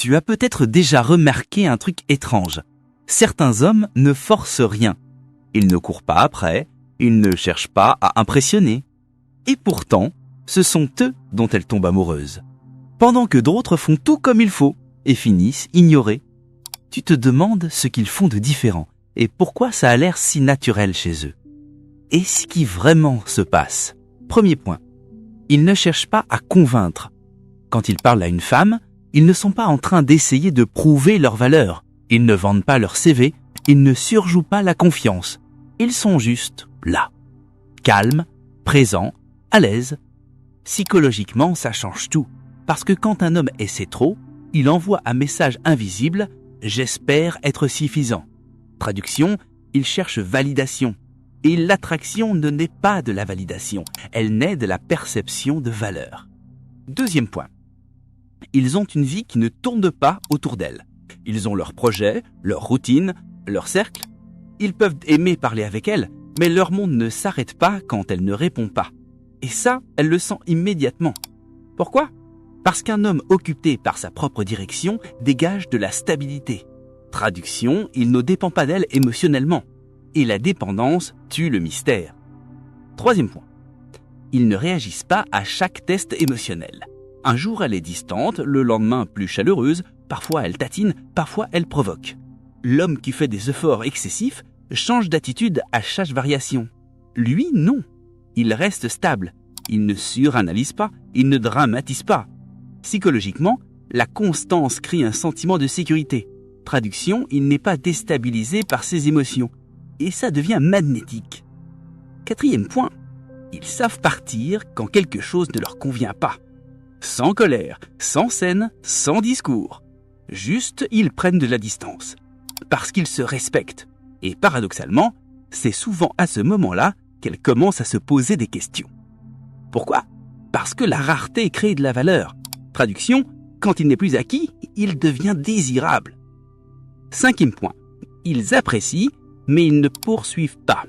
Tu as peut-être déjà remarqué un truc étrange. Certains hommes ne forcent rien. Ils ne courent pas après, ils ne cherchent pas à impressionner. Et pourtant, ce sont eux dont elle tombe amoureuse. Pendant que d'autres font tout comme il faut et finissent ignorés. Tu te demandes ce qu'ils font de différent et pourquoi ça a l'air si naturel chez eux. Et ce qui vraiment se passe? Premier point. Ils ne cherchent pas à convaincre. Quand ils parlent à une femme, ils ne sont pas en train d'essayer de prouver leur valeur. Ils ne vendent pas leur CV, ils ne surjouent pas la confiance. Ils sont juste là. Calmes, présents, à l'aise. Psychologiquement, ça change tout. Parce que quand un homme essaie trop, il envoie un message invisible « J'espère être suffisant ». Traduction, il cherche validation. Et l'attraction ne naît pas de la validation, elle naît de la perception de valeur. Deuxième point. Ils ont une vie qui ne tourne pas autour d'elle. Ils ont leurs projets, leur routine, leur cercle. Ils peuvent aimer parler avec elle, mais leur monde ne s'arrête pas quand elle ne répond pas. Et ça, elle le sent immédiatement. Pourquoi? Parce qu'un homme occupé par sa propre direction dégage de la stabilité. Traduction, il ne dépend pas d'elle émotionnellement. Et la dépendance tue le mystère. Troisième point. Ils ne réagissent pas à chaque test émotionnel. Un jour, elle est distante, le lendemain plus chaleureuse, parfois elle tatine, parfois elle provoque. L'homme qui fait des efforts excessifs change d'attitude à chaque variation. Lui, non. Il reste stable. Il ne suranalyse pas, il ne dramatise pas. Psychologiquement, la constance crée un sentiment de sécurité. Traduction, il n'est pas déstabilisé par ses émotions. Et ça devient magnétique. Quatrième point, ils savent partir quand quelque chose ne leur convient pas. Sans colère, sans scène, sans discours. Juste, ils prennent de la distance. Parce qu'ils se respectent. Et paradoxalement, c'est souvent à ce moment-là qu'elles commencent à se poser des questions. Pourquoi? Parce que la rareté crée de la valeur. Traduction, quand il n'est plus acquis, il devient désirable. Cinquième point, ils apprécient, mais ils ne poursuivent pas.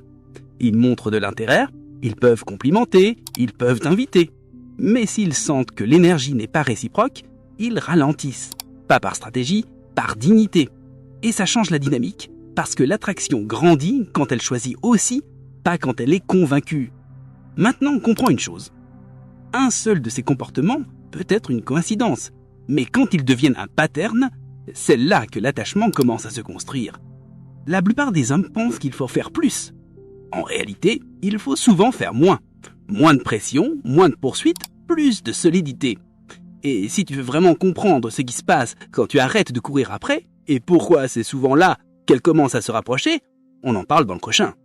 Ils montrent de l'intérêt, ils peuvent complimenter, ils peuvent inviter. Mais s'ils sentent que l'énergie n'est pas réciproque, ils ralentissent. Pas par stratégie, par dignité. Et ça change la dynamique, parce que l'attraction grandit quand elle choisit aussi, pas quand elle est convaincue. Maintenant, on comprend une chose. Un seul de ces comportements peut être une coïncidence, mais quand ils deviennent un pattern, c'est là que l'attachement commence à se construire. La plupart des hommes pensent qu'il faut faire plus. En réalité, il faut souvent faire moins. Moins de pression, moins de poursuite, plus de solidité. Et si tu veux vraiment comprendre ce qui se passe quand tu arrêtes de courir après, et pourquoi c'est souvent là qu'elle commence à se rapprocher, on en parle dans le prochain.